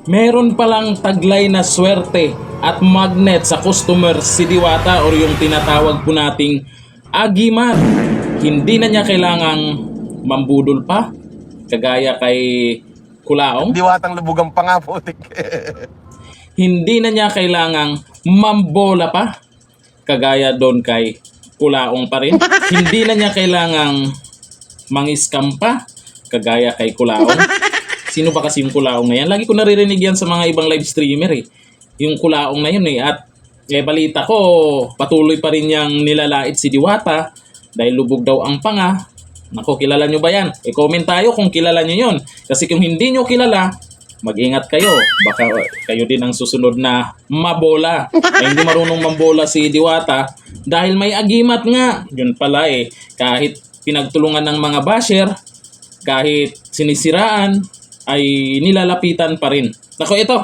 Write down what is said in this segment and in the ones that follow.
Meron palang taglay na swerte at magnet sa customer si Diwata or yung tinatawag po nating agimat. Hindi na niya kailangang mambudol pa kagaya kay Kulaong. Diwatang lubugang pa nga putik. Hindi na niya kailangang mambola pa kagaya doon kay Kulaong pa rin. Hindi na niya kailangang mangiskam pa kagaya kay Kulaong. Sino ba kasi yung Kulaong na yan? Lagi ko naririnig yan sa mga ibang live streamer eh. Yung Kulaong na yun eh. At balita ko, patuloy pa rin niyang nilalait si Diwata dahil lubog daw ang panga. Nako, kilala nyo ba yan? I-comment tayo kung kilala nyo yun. Kasi kung hindi nyo kilala, mag-ingat kayo. Baka kayo din ang susunod na mabola. Ay hindi marunong mambola si Diwata dahil may agimat nga. Yun pala eh. Kahit pinagtulungan ng mga basher, kahit sinisiraan, ay nilalapitan pa rin. Nako, ito.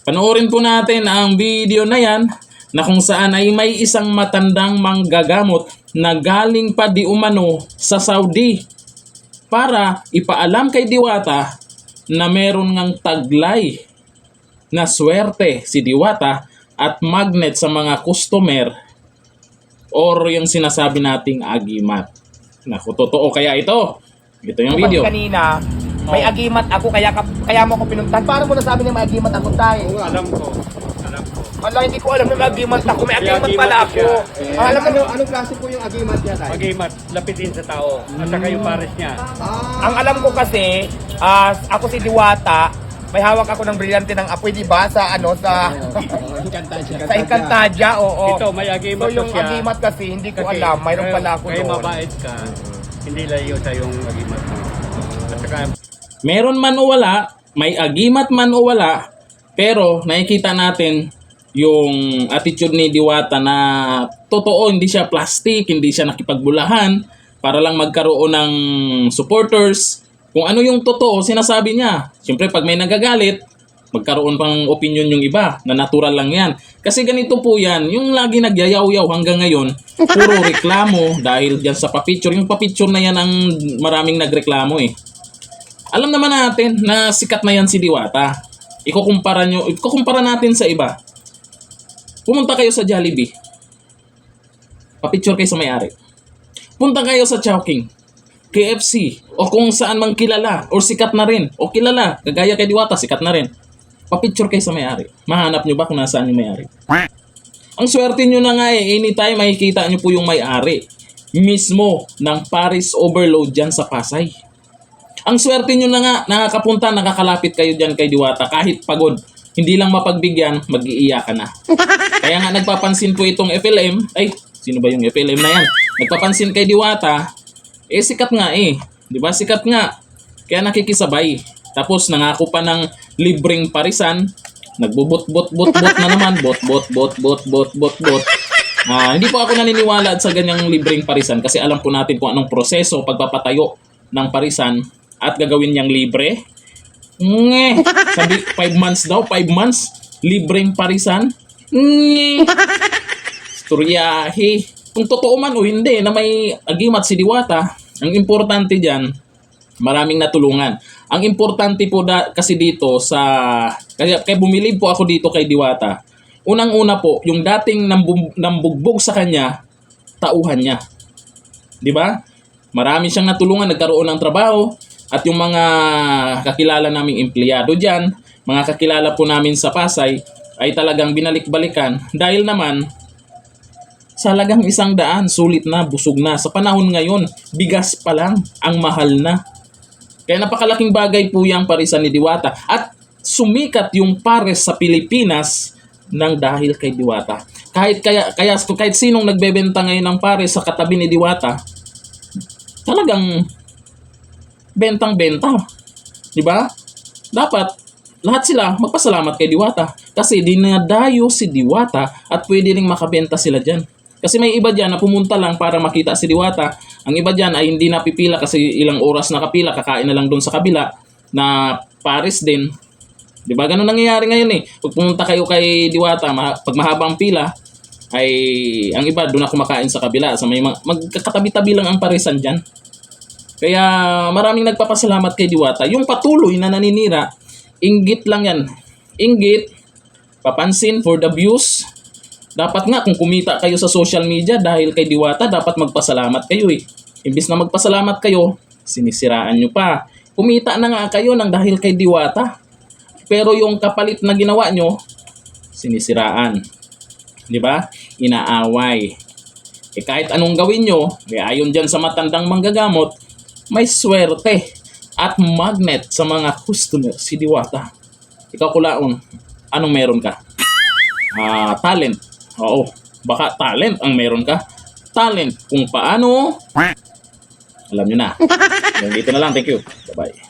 Panoorin po natin ang video na yan na kung saan ay may isang matandang manggagamot na galing pa di umano sa Saudi para ipaalam kay Diwata na meron ngang taglay na swerte si Diwata at magnet sa mga customer or yung sinasabi nating agimat. Naku, totoo kaya ito? Ito yung video. Kanina, may agimat ako, kaya mo ako pinuntahan. Paano mo nasabi na may agimat ako tayo? Oo, alam ko. Wala, hindi ko alam na may agimat ako. May agimat pala ako. Alam mo, Anong klase po yung agimat niya tayo? Agimat, lapitin sa tao. At saka yung pares niya. ang alam ko kasi, ako si Diwata, may hawak ako ng brilyante ng apoy, di ba? Sa sa Encantadia, oo. Ito, may agimat So yung siya. agimat kasi, hindi ko alam. Mayroon pala ako Kaya doon. mabait ka, hindi layo sa yung agimat mo. At saka, Meron man o wala, may agimat man o wala, pero nakikita natin yung attitude ni Diwata na totoo, hindi siya plastic, hindi siya nakipagbulahan para lang magkaroon ng supporters. Kung ano yung totoo, sinasabi niya. Siyempre, pag may nagagalit, magkaroon pang opinion yung iba na natural lang yan. Kasi ganito po yan, yung lagi nagyayaw-yaw hanggang ngayon, puro reklamo dahil dyan sa papicture. Yung papicture na yan ang maraming nagreklamo eh. Alam naman natin na sikat na yan si Diwata. Ikukumpara natin sa iba. Pumunta kayo sa Jollibee. Papicture kayo sa may-ari. Punta kayo sa Chowking, KFC, o kung saan mang kilala, or sikat na rin, o kilala, kagaya kay Diwata, sikat na rin. Papicture kayo sa may-ari. Mahanap nyo ba kung nasaan yung may-ari? Ang swerte nyo na nga eh, anytime makikita nyo po yung may-ari mismo ng Paris Overload dyan sa Pasay. Ang swerte nyo na nga, nakakapunta, nakakalapit kayo dyan kay Diwata kahit pagod. Hindi lang mapagbigyan, mag-iiyak ka na. Kaya nga nagpapansin po itong FLM, ay, sino ba yung FLM na yan? Nagpapansin kay Diwata, sikat nga eh. Di ba? Sikat nga. Kaya nakikisabay. Tapos nangako pa ng libreng parisan, nagbubot-bot-bot-bot na naman, bot-bot-bot-bot-bot-bot-bot. Hindi po ako naniniwala sa ganyang libreng parisan kasi alam po natin kung anong proseso pagpapatayo ng parisan at gagawin niyang libre. Sabi, 5 months daw, 5 months, libreng parisan. Storyahe. Kung totoo man o hindi na may agimat si Diwata, ang importante dyan, maraming natulungan. Ang importante po kasi dito kaya bumilib po ako dito kay Diwata. Unang-una po, yung dating nambugbog sa kanya, tauhan niya. Di ba? Marami siyang natulungan, nagkaroon ng trabaho, at yung mga kakilala naming empleyado dyan, mga kakilala po namin sa Pasay, ay talagang binalik-balikan dahil naman sa halagang 100, sulit na, busog na. Sa panahon ngayon, bigas pa lang, ang mahal na. Kaya napakalaking bagay po yung parisan ni Diwata. At sumikat yung pares sa Pilipinas ng dahil kay Diwata. Kahit sinong nagbebenta ngayon ng pares sa katabi ni Diwata, talagang bentang-benta. Di ba? Dapat lahat sila magpasalamat kay Diwata kasi dinadayo si Diwata at pwede ring makabenta sila dyan. Kasi may iba dyan na pumunta lang para makita si Diwata. Ang iba dyan ay hindi napipila kasi ilang oras nakapila, kakain na lang doon sa kabila na Paris din. Di ba? Ganun nangyayari ngayon eh. Pag pumunta kayo kay Diwata, pag mahabang pila, ay ang iba doon na kumakain sa kabila. So may magkakatabi-tabi lang ang parisan dyan. Kaya maraming nagpapasalamat kay Diwata. Yung patuloy na naninira, inggit lang yan. inggit, papansin for the views. Dapat nga kung kumita kayo sa social media dahil kay Diwata, dapat magpasalamat kayo eh. Imbis na magpasalamat kayo, sinisiraan nyo pa. Kumita na nga kayo ng dahil kay Diwata. Pero yung kapalit na ginawa nyo, sinisiraan. Di ba? Inaaway. Kahit anong gawin nyo, ayon dyan sa matandang manggagamot, may swerte at magnet sa mga customer si Diwata. Ikaw Kulaon, anong meron ka? Talent. Oo, baka talent ang meron ka. Talent kung paano. Alam nyo na. Dito na lang. Thank you. Bye-bye.